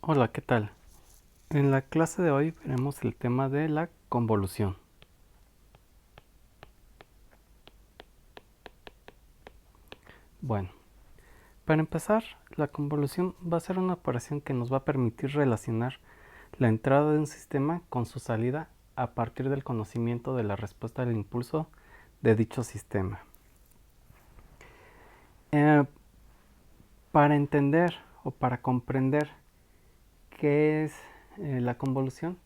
Hola, ¿qué tal? En la clase de hoy veremos el tema de la convolución. Bueno, para empezar, la convolución va a ser una operación que nos va a permitir relacionar la entrada de un sistema con su salida a partir del conocimiento de la respuesta del impulso de dicho sistema. Eh, para entender o para comprender qué es la convolución,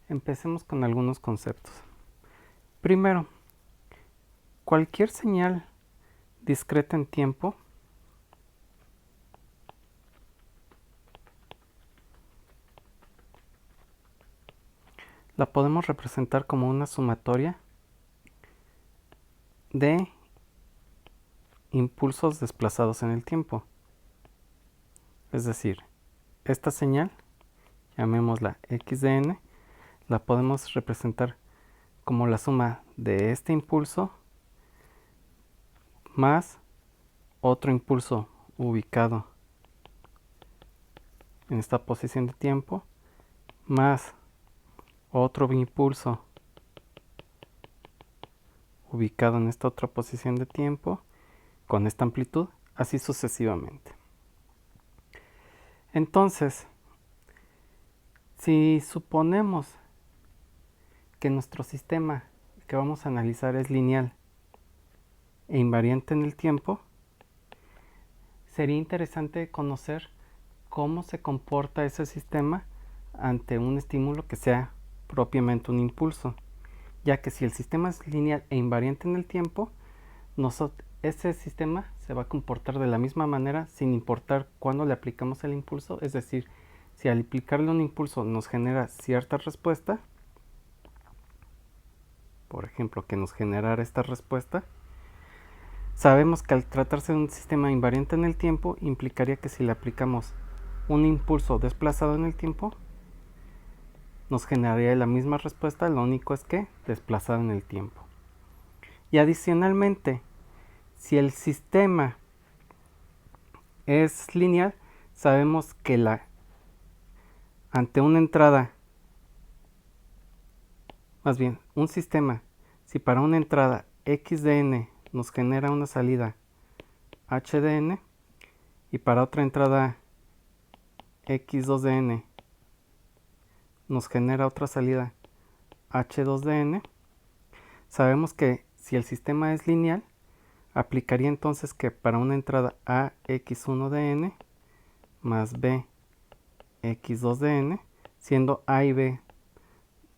empecemos con algunos conceptos. Primero, cualquier señal discreta en tiempo la podemos representar como una sumatoria de impulsos desplazados en el tiempo. Es decir, esta señal, llamémosla x de n, la podemos representar como la suma de este impulso más otro impulso ubicado en esta posición de tiempo más otro impulso ubicado en esta otra posición de tiempo con esta amplitud, así sucesivamente. Entonces, si suponemos que nuestro sistema que vamos a analizar es lineal e invariante en el tiempo, sería interesante conocer cómo se comporta ese sistema ante un estímulo que sea propiamente un impulso, ya que si el sistema es lineal e invariante en el tiempo, ese sistema se va a comportar de la misma manera sin importar cuándo le aplicamos el impulso, es decir, si al aplicarle un impulso nos genera cierta respuesta, por ejemplo, que nos generara esta respuesta, sabemos que al tratarse de un sistema invariante en el tiempo, implicaría que si le aplicamos un impulso desplazado en el tiempo, nos generaría la misma respuesta, lo único es que desplazado en el tiempo. Y adicionalmente, si el sistema es lineal, sabemos que ante una entrada, más bien, un sistema, si para una entrada x de n nos genera una salida h de n, y para otra entrada x2 de n nos genera otra salida h2 de n, sabemos que si el sistema es lineal, aplicaría entonces que para una entrada a x1 de n más b x2 de n, siendo a y b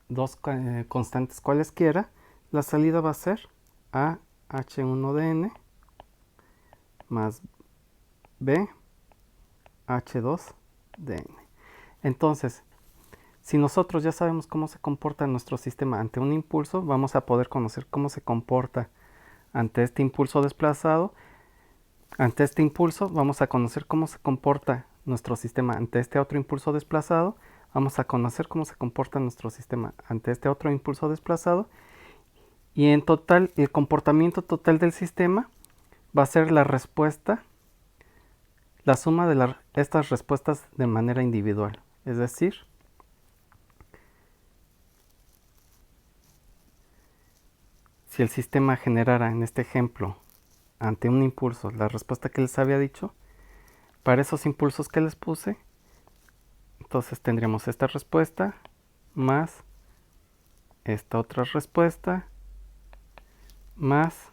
dos constantes cualesquiera, la salida va a ser a h1 de n más b h2 de n. Entonces, si nosotros ya sabemos cómo se comporta nuestro sistema ante un impulso, vamos a poder conocer cómo se comporta ante este impulso desplazado. Ante este impulso vamos a conocer cómo se comporta nuestro sistema ante este otro impulso desplazado. Vamos a conocer cómo se comporta nuestro sistema ante este otro impulso desplazado. Y en total, el comportamiento total del sistema va a ser la respuesta, la suma de estas respuestas de manera individual. Es decir, si el sistema generara, en este ejemplo, ante un impulso, la respuesta que les había dicho, para esos impulsos que les puse, entonces tendríamos esta respuesta más esta otra respuesta más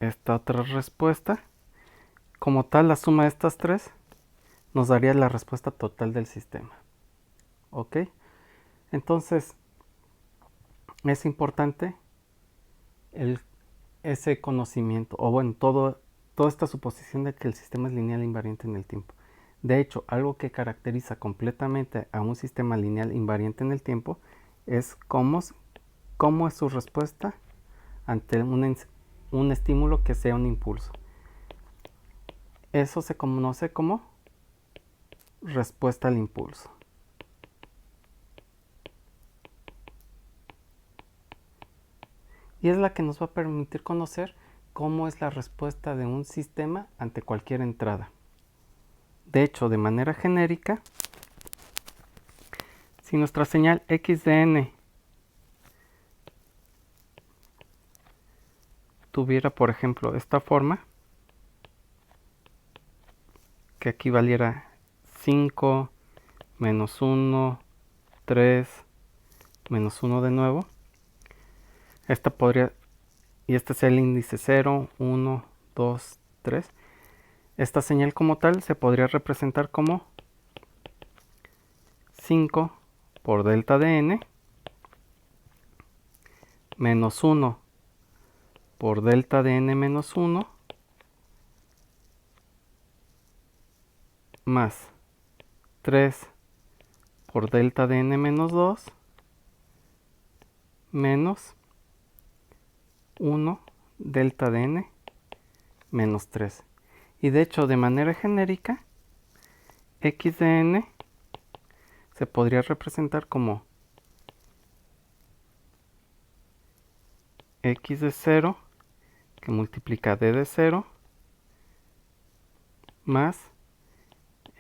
esta otra respuesta. Como tal, la suma de estas tres nos daría la respuesta total del sistema. ¿Ok? Entonces, es importante ese conocimiento, o bueno, toda esta suposición de que el sistema es lineal e invariante en el tiempo. De hecho, algo que caracteriza completamente a un sistema lineal invariante en el tiempo es cómo es su respuesta ante un estímulo que sea un impulso. Eso se conoce como respuesta al impulso. Y es la que nos va a permitir conocer cómo es la respuesta de un sistema ante cualquier entrada. De hecho, de manera genérica, si nuestra señal x de n tuviera, por ejemplo, esta forma, que aquí valiera 5, menos 1, 3, menos 1 de nuevo, esta podría, y este es el índice 0, 1, 2, 3. Esta señal como tal se podría representar como 5 por delta de n menos 1 por delta de n menos 1 más 3 por delta de n menos 2 menos 1 delta de n menos 3. Y de hecho, de manera genérica, x de n se podría representar como x de 0 que multiplica d de 0 más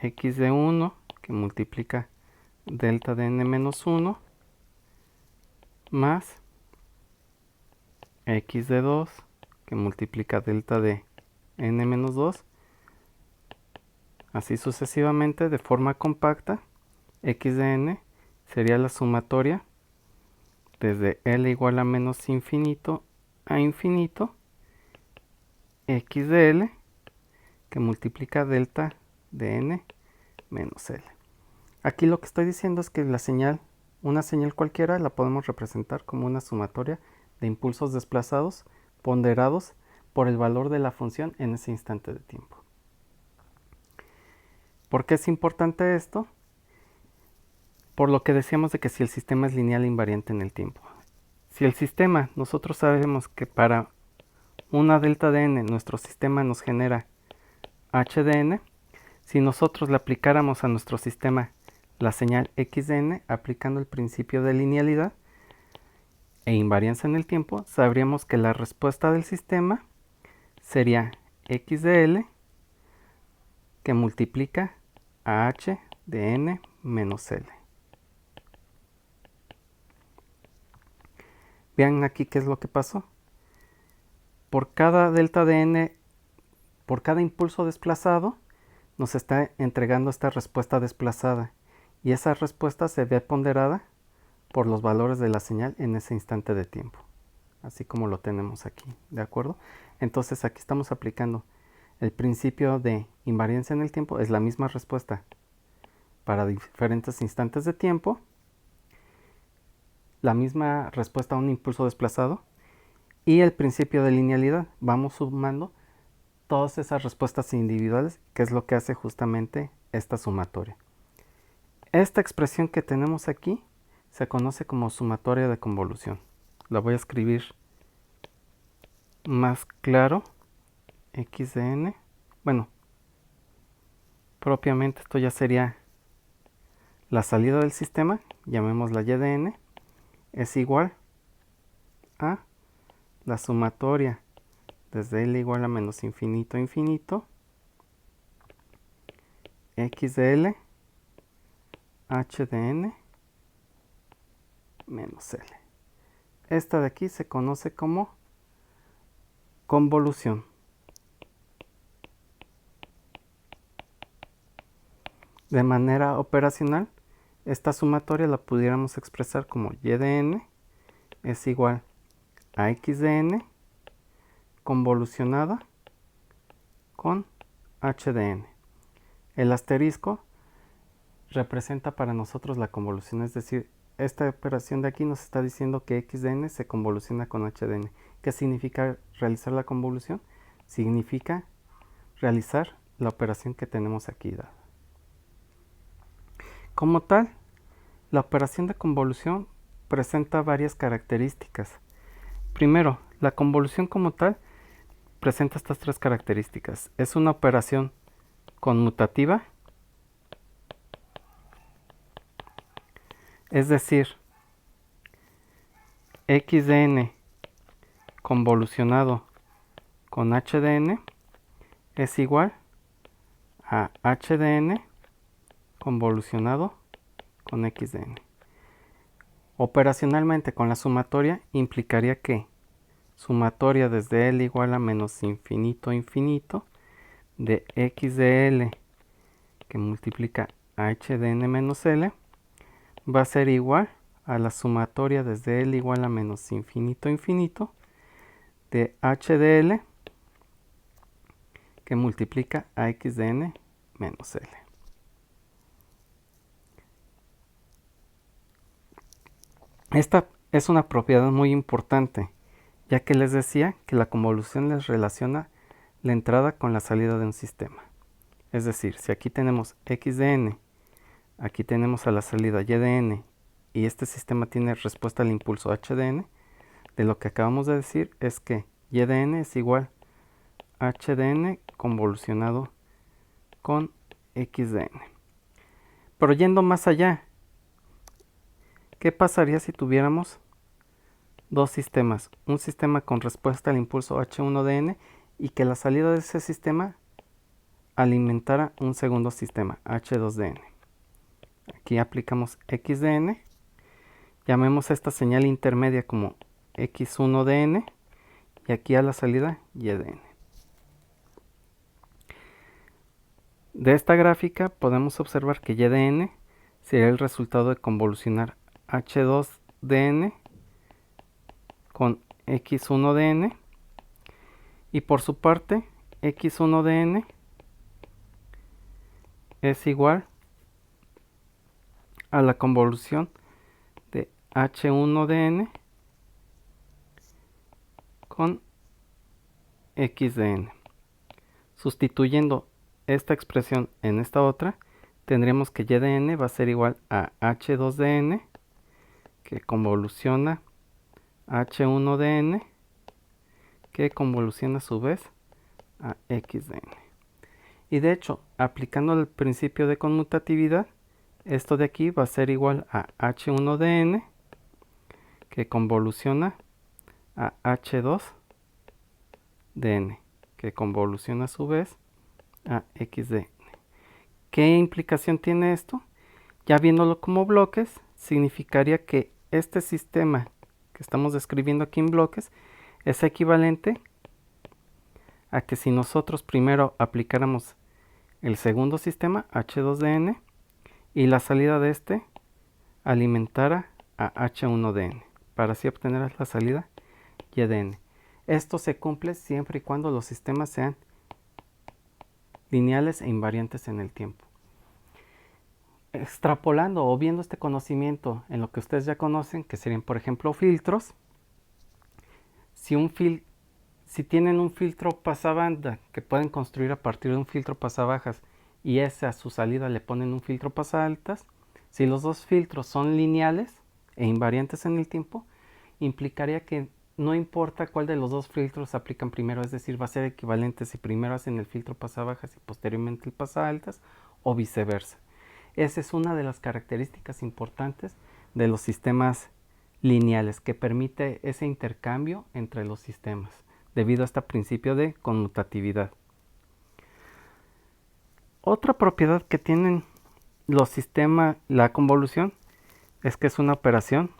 x de 1 que multiplica delta de n menos 1 más x de 2 que multiplica delta de n menos 2, así sucesivamente de forma compacta. X de n sería la sumatoria desde L igual a menos infinito a infinito x de L que multiplica delta de n menos L. Aquí lo que estoy diciendo es que la señal, una señal cualquiera, la podemos representar como una sumatoria de impulsos desplazados ponderados por el valor de la función en ese instante de tiempo. ¿Por qué es importante esto? Por lo que decíamos de que si el sistema es lineal e invariante en el tiempo. Si el sistema, nosotros sabemos que para una delta de n nuestro sistema nos genera h de n, si nosotros le aplicáramos a nuestro sistema la señal x de n aplicando el principio de linealidad e invarianza en el tiempo, sabríamos que la respuesta del sistema sería x de L que multiplica a h de n menos L. Vean aquí qué es lo que pasó. Por cada delta de n, por cada impulso desplazado, nos está entregando esta respuesta desplazada. Y esa respuesta se ve ponderada por los valores de la señal en ese instante de tiempo. Así como lo tenemos aquí, ¿de acuerdo? Entonces aquí estamos aplicando el principio de invariancia en el tiempo. Es la misma respuesta para diferentes instantes de tiempo. La misma respuesta a un impulso desplazado y el principio de linealidad. Vamos sumando todas esas respuestas individuales, que es lo que hace justamente esta sumatoria. Esta expresión que tenemos aquí se conoce como sumatoria de convolución. La voy a escribir más claro. X de n. Bueno, propiamente esto ya sería la salida del sistema, llamémosla y de n, es igual a la sumatoria desde L igual a menos infinito a infinito, x de L, h de n, menos L. Esta de aquí se conoce como convolución. De manera operacional, esta sumatoria la pudiéramos expresar como y de n es igual a x de n convolucionada con h de n. El asterisco representa para nosotros la convolución, es decir, esta operación de aquí nos está diciendo que x de n se convoluciona con h de n. ¿Qué significa realizar la convolución? Significa realizar la operación que tenemos aquí dada. Como tal, la operación de convolución presenta varias características. Primero, la convolución como tal presenta estas tres características. Es una operación conmutativa, es decir, x de n convolucionado con h de n es igual a h de n convolucionado con x de n. Operacionalmente con la sumatoria implicaría que sumatoria desde L igual a menos infinito infinito de x de L que multiplica a h de n menos L va a ser igual a la sumatoria desde L igual a menos infinito infinito de h de L que multiplica a x de n menos L. Esta es una propiedad muy importante, ya que les decía que la convolución les relaciona la entrada con la salida de un sistema. Es decir, si aquí tenemos x de n, aquí tenemos a la salida y de n, y este sistema tiene respuesta al impulso h de n, de lo que acabamos de decir es que y de n es igual a h de n convolucionado con x de n. Pero yendo más allá, ¿qué pasaría si tuviéramos dos sistemas? Un sistema con respuesta al impulso h1 de n y que la salida de ese sistema alimentara un segundo sistema, h2 de n. Aquí aplicamos x de n, llamemos a esta señal intermedia como x1 de n y aquí a la salida y de n. De esta gráfica podemos observar que y de n sería el resultado de convolucionar h2 de n con x1 de n y por su parte x1 de n es igual a la convolución de h1 de n con x de n. Sustituyendo esta expresión en esta otra, tendríamos que y de n va a ser igual a h2 de n que convoluciona h1 de n que convoluciona a su vez a x de n. Y de hecho, aplicando el principio de conmutatividad, esto de aquí va a ser igual a h1 de n que convoluciona a h2 de n que convoluciona a su vez a x de n. ¿Qué implicación tiene esto? Ya viéndolo como bloques, significaría que este sistema que estamos describiendo aquí en bloques es equivalente a que si nosotros primero aplicáramos el segundo sistema, h2 de n, y la salida de este alimentara a h1 de n, para así obtener la salida y de n. Esto se cumple siempre y cuando los sistemas sean lineales e invariantes en el tiempo. Extrapolando o viendo este conocimiento en lo que ustedes ya conocen, que serían por ejemplo filtros, si tienen un filtro pasabanda que pueden construir a partir de un filtro pasabajas y ese a su salida le ponen un filtro pasaltas, si los dos filtros son lineales e invariantes en el tiempo, implicaría que no importa cuál de los dos filtros aplican primero, es decir, va a ser equivalente si primero hacen el filtro pasabajas y posteriormente el pasaltas o viceversa. Esa es una de las características importantes de los sistemas lineales, que permite ese intercambio entre los sistemas, debido a este principio de conmutatividad. Otra propiedad que tienen los sistemas, la convolución, es que es una operación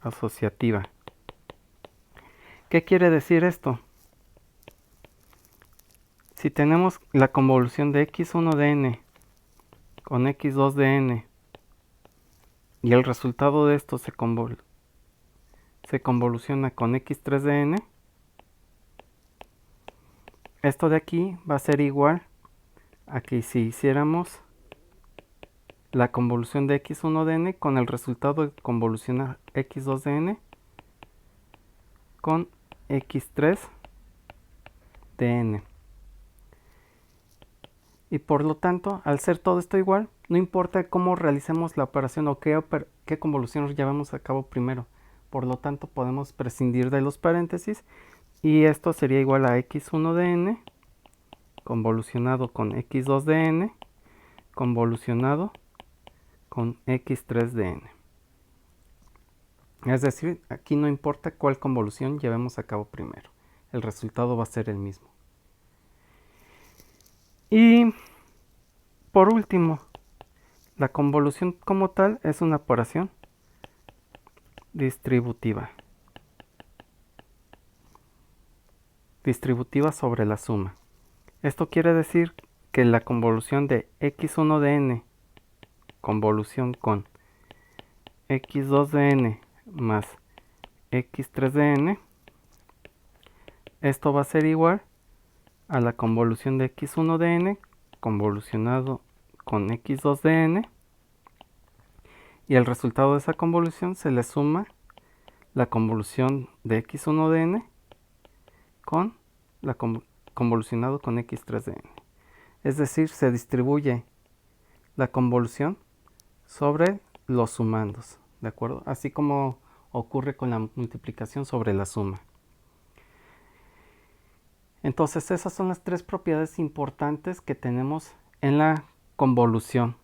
asociativa. ¿Qué quiere decir esto? Si tenemos la convolución de x1 de n con x2 de n y el resultado de esto se convoluciona con x3 de n, esto de aquí va a ser igual a que si hiciéramos la convolución de x1 de n con el resultado de convolucionar x2 de n con x3 de n. Y por lo tanto, al ser todo esto igual, no importa cómo realicemos la operación o qué convolución llevamos a cabo primero. Por lo tanto, podemos prescindir de los paréntesis y esto sería igual a x1 de n convolucionado con x2 de n convolucionado con x3 de n. Es decir, aquí no importa cuál convolución llevemos a cabo primero, el resultado va a ser el mismo. Y por último, la convolución como tal es una operación distributiva. Distributiva sobre la suma. Esto quiere decir que la convolución de x1 de n convolución con x2 de n más x3 de n, esto va a ser igual a la convolución de x1 de n convolucionado con x2 de n, y el resultado de esa convolución se le suma la convolución de x1 de n con la convolucionado con x3 de n. Es decir, se distribuye la convolución sobre los sumandos, ¿de acuerdo? Así como ocurre con la multiplicación sobre la suma. Entonces, esas son las tres propiedades importantes que tenemos en la convolución.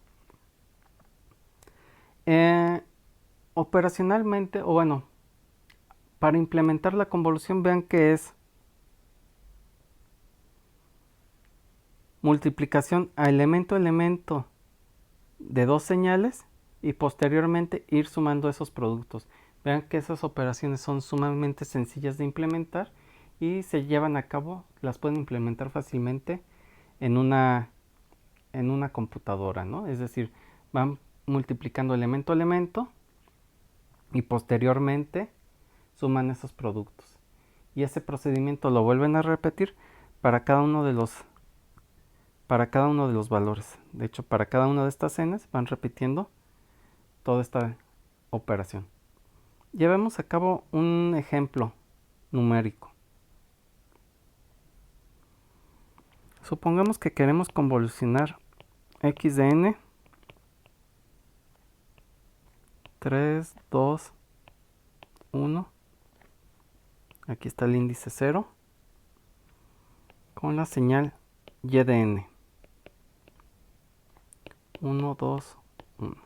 Operacionalmente, o bueno, para implementar la convolución, vean que es multiplicación a elemento a elemento de dos señales y posteriormente ir sumando esos productos. Vean que esas operaciones son sumamente sencillas de implementar y se llevan a cabo, las pueden implementar fácilmente en una computadora, ¿no? Es decir, van multiplicando elemento a elemento y posteriormente suman esos productos. Y ese procedimiento lo vuelven a repetir para cada uno de los valores. De hecho, para cada una de estas n's van repitiendo toda esta operación. Llevemos a cabo un ejemplo numérico. Supongamos que queremos convolucionar x de n 3, 2, 1. Aquí está el índice 0 con la señal y de n. 1, 2, 1.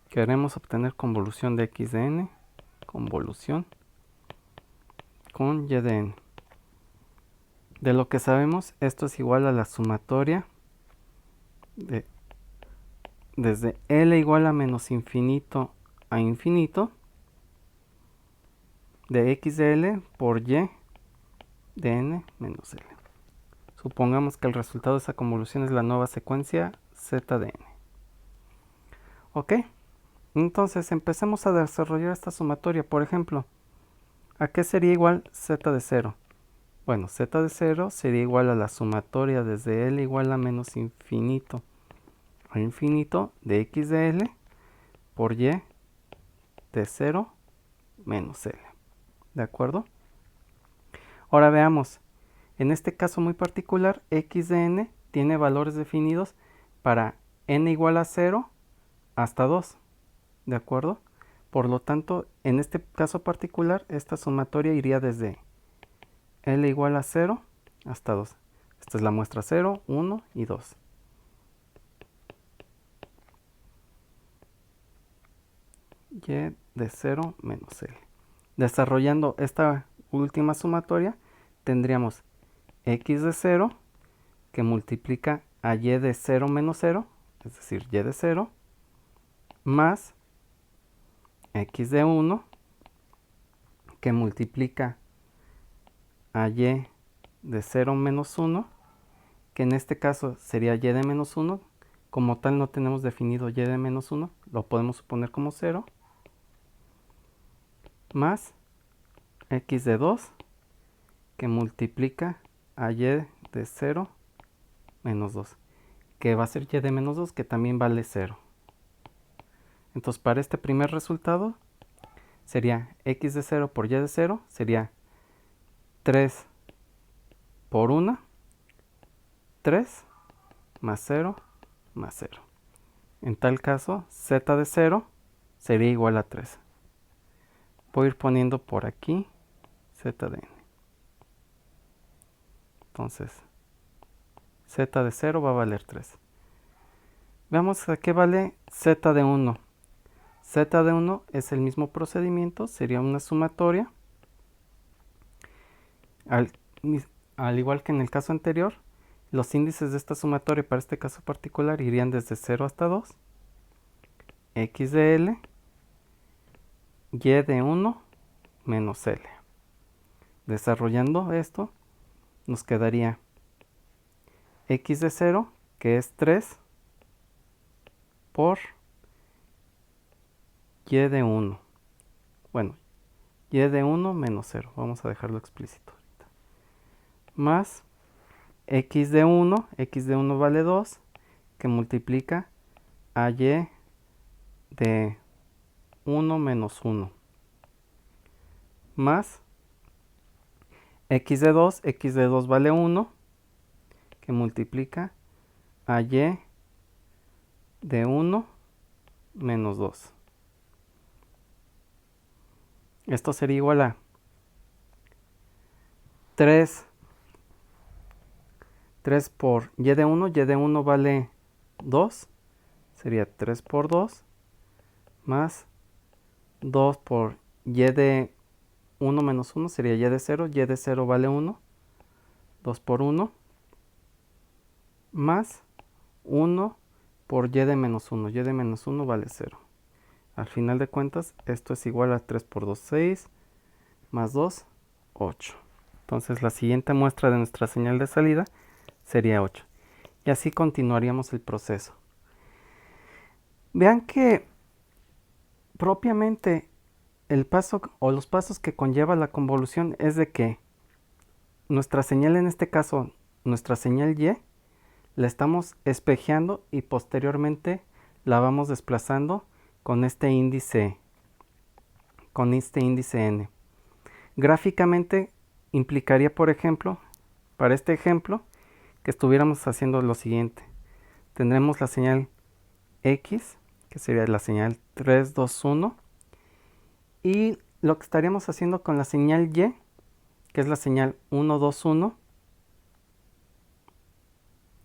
Queremos obtener convolución de x de n, convolución con y de n. De lo que sabemos, esto es igual a la sumatoria de desde L igual a menos infinito a infinito de x de L por y de n menos L. Supongamos que el resultado de esa convolución es la nueva secuencia z de n. Ok, entonces empecemos a desarrollar esta sumatoria. Por ejemplo, ¿a qué sería igual z de 0? Bueno, z de 0 sería igual a la sumatoria desde L igual a menos infinito a infinito de x de L por y de 0 menos L. ¿De acuerdo? Ahora veamos. En este caso muy particular, x de n tiene valores definidos para n igual a 0 hasta 2. ¿De acuerdo? Por lo tanto, en este caso particular, esta sumatoria iría desde L igual a 0 hasta 2. Esta es la muestra 0, 1 y 2. Y de 0 menos L. Desarrollando esta última sumatoria, tendríamos x de 0 que multiplica a y de 0 menos 0, es decir, y de 0, más x de 1 que multiplica a y de 0 menos 1, que en este caso sería y de menos 1. Como tal no tenemos definido y de menos 1, lo podemos suponer como 0, más x de 2 que multiplica a y de 0 menos 2, que va a ser y de menos 2, que también vale 0. Entonces, para este primer resultado sería x de 0 por y de 0, sería 3 por 1, 3 más 0 más 0. En tal caso, z de 0 sería igual a 3. Voy a ir poniendo por aquí z de n. Entonces, z de 0 va a valer 3. Veamos a qué vale z de 1. Z de 1 es el mismo procedimiento, sería una sumatoria Al, al igual que en el caso anterior, los índices de esta sumatoria para este caso particular irían desde 0 hasta 2, x de L, y de 1 menos L. Desarrollando esto, nos quedaría x de 0, que es 3, por y de 1. Bueno, y de 1 menos 0. Vamos a dejarlo explícito ahorita. Más x de 1 vale 2, que multiplica a y de 1 menos 1. Más x de 2 vale 1, que multiplica a y de 1 menos 2. Esto sería igual a 3 por y de 1 vale 2, sería 3 por 2, más 2 por y de 1 menos 1, sería y de 0 vale 1, 2 por 1, más 1 por y de menos 1, y de menos 1 vale 0. Al final de cuentas, esto es igual a 3 por 2, 6, más 2, 8. Entonces la siguiente muestra de nuestra señal de salida sería 8. Y así continuaríamos el proceso. Vean que propiamente el paso o los pasos que conlleva la convolución es de que nuestra señal, en este caso, nuestra señal Y, la estamos espejeando y posteriormente la vamos desplazando con este índice n. Gráficamente implicaría, por ejemplo, para este ejemplo, que estuviéramos haciendo lo siguiente. Tendremos la señal X, que sería la señal 3, 2, 1, y lo que estaríamos haciendo con la señal Y, que es la señal 1, 2, 1,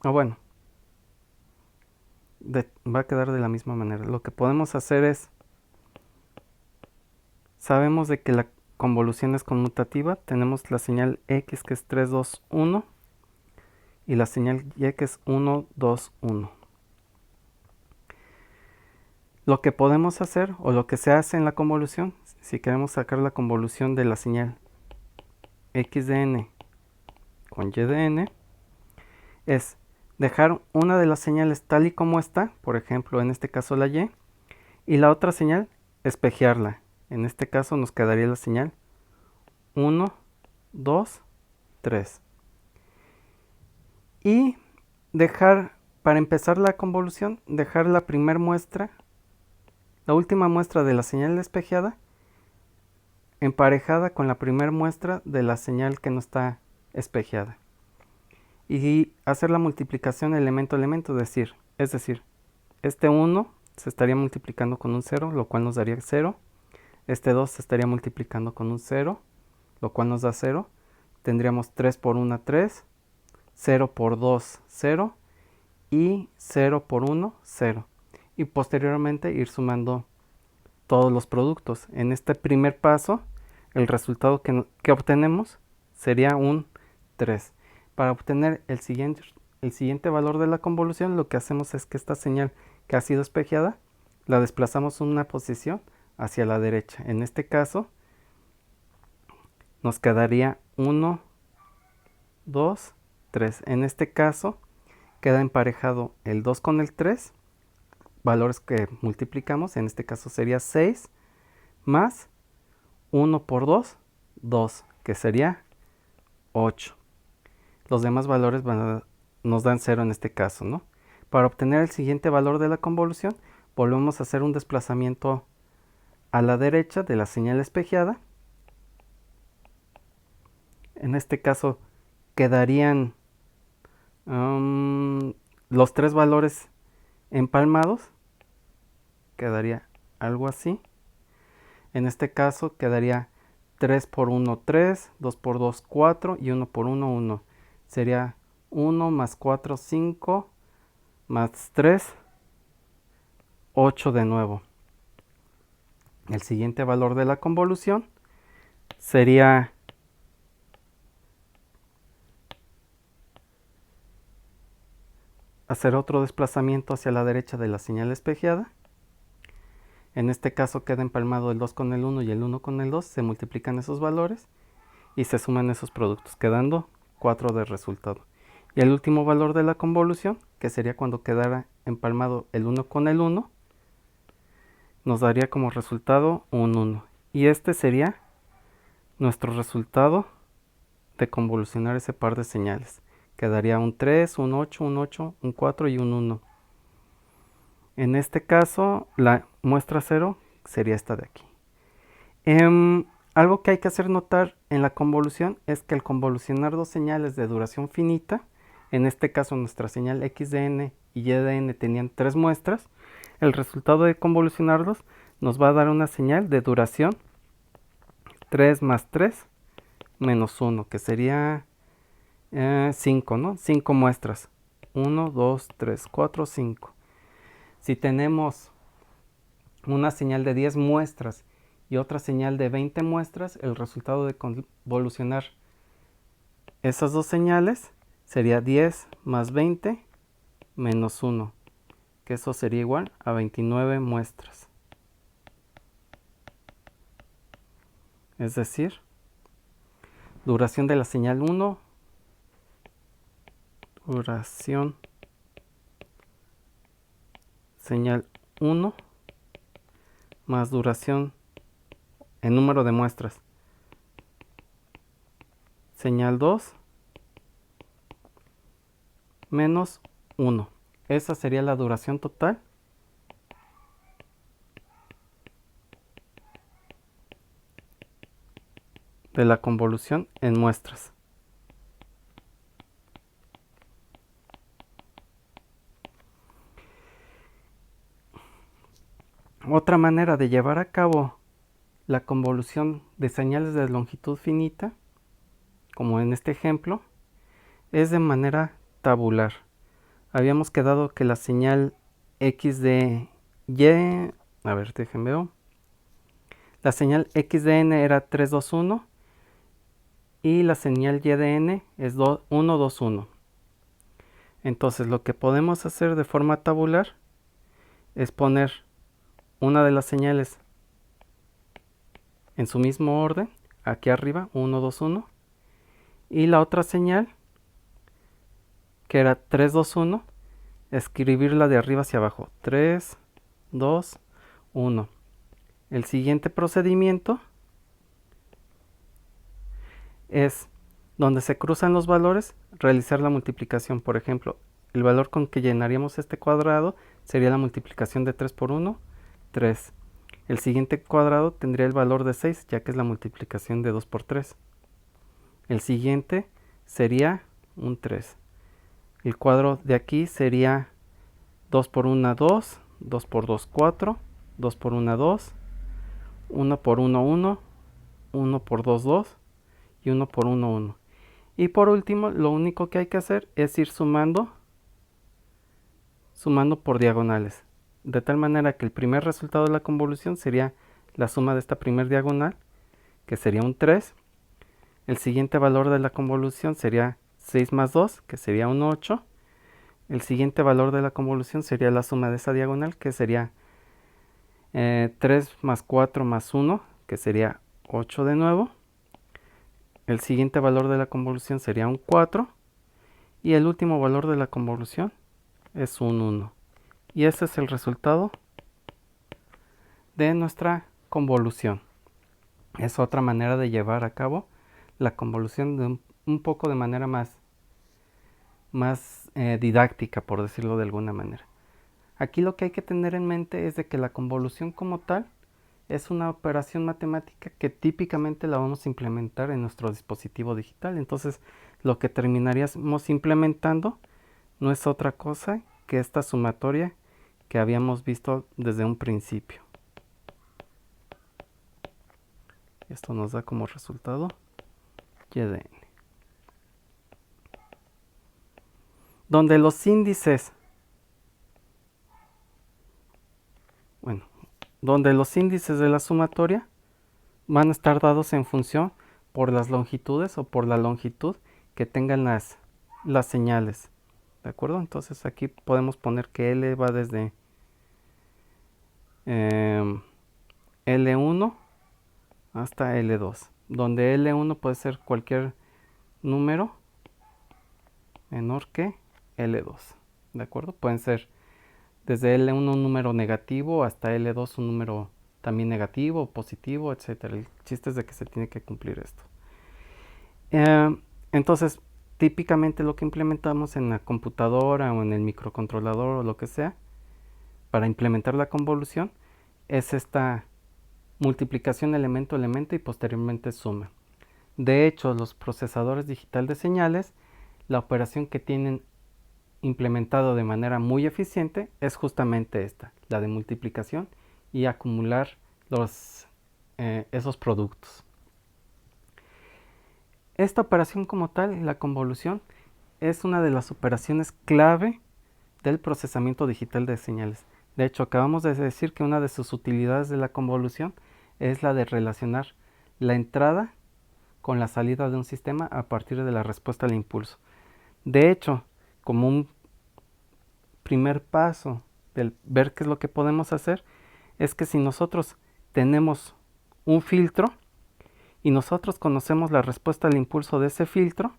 bueno, va a quedar de la misma manera. Lo que podemos hacer es, sabemos de que la convolución es conmutativa, tenemos la señal X, que es 3, 2, 1, y la señal Y, que es 1, 2, 1. Lo que podemos hacer, o lo que se hace en la convolución, si queremos sacar la convolución de la señal X de n con Y de n, es dejar una de las señales tal y como está, por ejemplo, en este caso la y la otra señal espejearla. En este caso nos quedaría la señal 1, 2, 3. Y dejar, para empezar la convolución, dejar la primera muestra, la última muestra de la señal espejeada, emparejada con la primera muestra de la señal que no está espejeada. Y hacer la multiplicación elemento a elemento, es decir, este 1 se estaría multiplicando con un 0, lo cual nos daría 0. Este 2 se estaría multiplicando con un 0, lo cual nos da 0. Tendríamos 3 por 1, 3, 0 por 2, 0, y 0 por 1, 0. Y posteriormente ir sumando todos los productos. En este primer paso, el resultado que obtenemos sería un 3. Para obtener el siguiente valor de la convolución, lo que hacemos es que esta señal que ha sido espejeada, la desplazamos una posición hacia la derecha. En este caso, nos quedaría 1, 2, 3. En este caso, queda emparejado el 2 con el 3, valores que multiplicamos, en este caso sería 6, más 1 por 2, 2, que sería 8. Los demás valores nos dan 0 en este caso, ¿no? Para obtener el siguiente valor de la convolución, volvemos a hacer un desplazamiento a la derecha de la señal espejeada. En este caso quedarían los tres valores empalmados. Quedaría algo así. En este caso quedaría 3 por 1, 3, 2 por 2, 4 y 1 por 1, 1. Sería 1 más 4, 5, más 3, 8 de nuevo. El siguiente valor de la convolución sería hacer otro desplazamiento hacia la derecha de la señal espejeada. En este caso queda empalmado el 2 con el 1 y el 1 con el 2, se multiplican esos valores y se suman esos productos, quedando 4 de resultado. Y el último valor de la convolución, que sería cuando quedara empalmado el 1 con el 1, nos daría como resultado un 1. Y este sería nuestro resultado de convolucionar ese par de señales. Quedaría un 3, un 8, un 8, un 4 y un 1. En este caso, la muestra 0 sería esta de aquí. Algo que hay que hacer notar en la convolución es que al convolucionar dos señales de duración finita, en este caso nuestra señal x de n y y de n tenían 3 muestras, el resultado de convolucionarlos nos va a dar una señal de duración 3 más 3 menos 1, que sería 5, ¿no? 5 muestras. 1, 2, 3, 4, 5. Si tenemos una señal de 10 muestras y otra señal de 20 muestras, el resultado de convolucionar esas dos señales sería 10 más 20 menos 1, que eso sería igual a 29 muestras. Es decir, duración de la señal 1, duración señal 1 más duración en número de muestras señal 2 menos 1. Esa sería la duración total de la convolución en muestras. Otra manera de llevar a cabo la convolución de señales de longitud finita, como en este ejemplo, es de manera tabular. Habíamos quedado que la señal x de y, a ver, déjenme ver, la señal x de n era 3, 2, 1 y la señal y de n es 1, 2, 1. Entonces lo que podemos hacer de forma tabular es poner una de las señales en su mismo orden, aquí arriba, 1, 2, 1, y la otra señal, que era 3, 2, 1, escribirla de arriba hacia abajo, 3, 2, 1. El siguiente procedimiento es, donde se cruzan los valores, realizar la multiplicación. Por ejemplo, el valor con que llenaríamos este cuadrado sería la multiplicación de 3 por 1, 3. El siguiente cuadrado tendría el valor de 6, ya que es la multiplicación de 2 por 3. El siguiente sería un 3. El cuadro de aquí sería 2 por 1, 2, 2 por 2, 4, 2 por 1, 2, 1 por 1, 1, 1 por 2, 2 y 1 por 1, 1. Y por último, lo único que hay que hacer es ir sumando por diagonales, de tal manera que el primer resultado de la convolución sería la suma de esta primer diagonal, que sería un 3. El siguiente valor de la convolución sería 6 más 2, que sería un 8. El siguiente valor de la convolución sería la suma de esa diagonal, que sería 3 más 4 más 1, que sería 8 de nuevo. El siguiente valor de la convolución sería un 4. Y el último valor de la convolución es un 1. Y ese es el resultado de nuestra convolución. Es otra manera de llevar a cabo la convolución de un poco de manera más didáctica, por decirlo de alguna manera. Aquí lo que hay que tener en mente es de que la convolución como tal es una operación matemática que típicamente la vamos a implementar en nuestro dispositivo digital. Entonces, lo que terminaríamos implementando no es otra cosa que esta sumatoria que habíamos visto desde un principio. Esto nos da como resultado y de n. Donde los índices, donde los índices de la sumatoria van a estar dados en función por las longitudes o por la longitud que tengan las señales. ¿de acuerdo? Entonces aquí podemos poner que L va desde L1 hasta L2, donde L1 puede ser cualquier número menor que L2, ¿de acuerdo? Pueden ser desde L1 un número negativo hasta L2 un número también negativo, positivo, etcétera. El chiste es de que se tiene que cumplir esto. Entonces, típicamente lo que implementamos en la computadora o en el microcontrolador o lo que sea, para implementar la convolución, es esta multiplicación elemento-elemento y posteriormente suma. De hecho, los procesadores digital de señales, la operación que tienen implementado de manera muy eficiente es justamente esta, la de multiplicación y acumular esos productos. Esta operación como tal, la convolución, es una de las operaciones clave del procesamiento digital de señales. De hecho, acabamos de decir que una de sus utilidades de la convolución es la de relacionar la entrada con la salida de un sistema a partir de la respuesta al impulso. De hecho, como un primer paso del ver qué es lo que podemos hacer, es que si nosotros tenemos un filtro y nosotros conocemos la respuesta al impulso de ese filtro,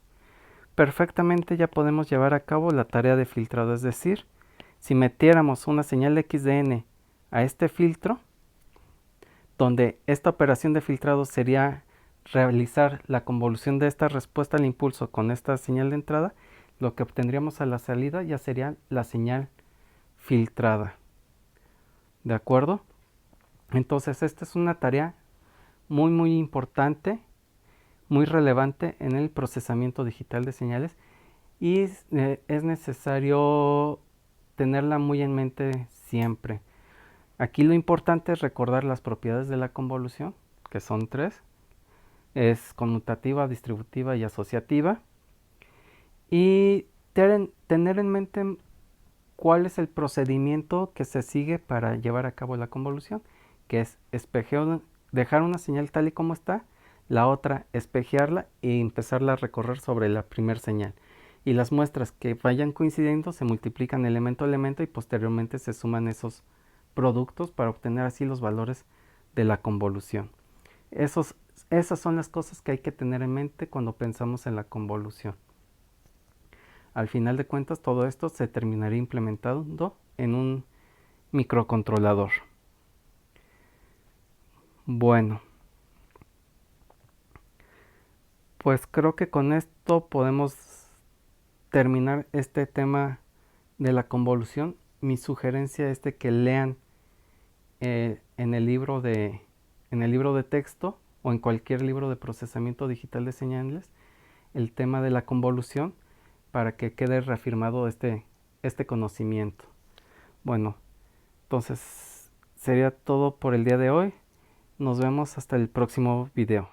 perfectamente ya podemos llevar a cabo la tarea de filtrado. Es decir, si metiéramos una señal X de n a este filtro, donde esta operación de filtrado sería realizar la convolución de esta respuesta al impulso con esta señal de entrada, lo que obtendríamos a la salida ya sería la señal filtrada. ¿De acuerdo? Entonces esta es una tarea muy importante, muy relevante en el procesamiento digital de señales y es necesario tenerla muy en mente siempre. Aquí lo importante es recordar las propiedades de la convolución, que son 3. Es conmutativa, distributiva y asociativa. Y tener en mente cuál es el procedimiento que se sigue para llevar a cabo la convolución, que es dejar una señal tal y como está, la otra espejearla y empezarla a recorrer sobre la primera señal. Y las muestras que vayan coincidiendo se multiplican elemento a elemento y posteriormente se suman esos productos para obtener así los valores de la convolución. Esas son las cosas que hay que tener en mente cuando pensamos en la convolución. Al final de cuentas, todo esto se terminaría implementando en un microcontrolador. Bueno, pues creo que con esto podemos terminar este tema de la convolución. Mi sugerencia es de que lean en el libro de texto o en cualquier libro de procesamiento digital de señales el tema de la convolución para que quede reafirmado este conocimiento. Bueno, entonces sería todo por el día de hoy. Nos vemos hasta el próximo video.